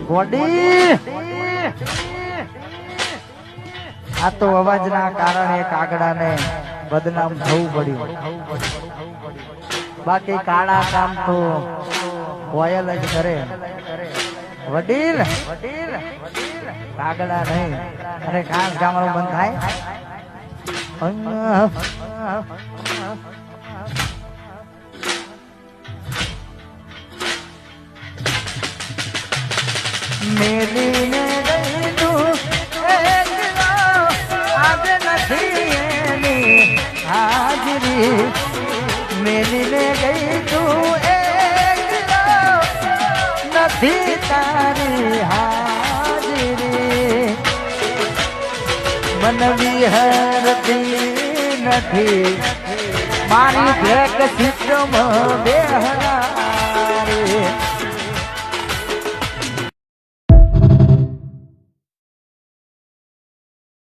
ગોડી આ તો અવાજના કારણે કાગડાને બદનામ થવું પડ્યું, બાકી કાળા કામ તો કોયલ જ કરે. વડીલ કાગડા નહીં, અરે કામ ગામડું બંધ થાય. મેલીને ગઈ તું આજે નથી એની હાજરી, મેલીને ગઈ તું નથી તારી હાજરી, મન વિહરતી નથી મારી ભેગ ચિત્રમાં બે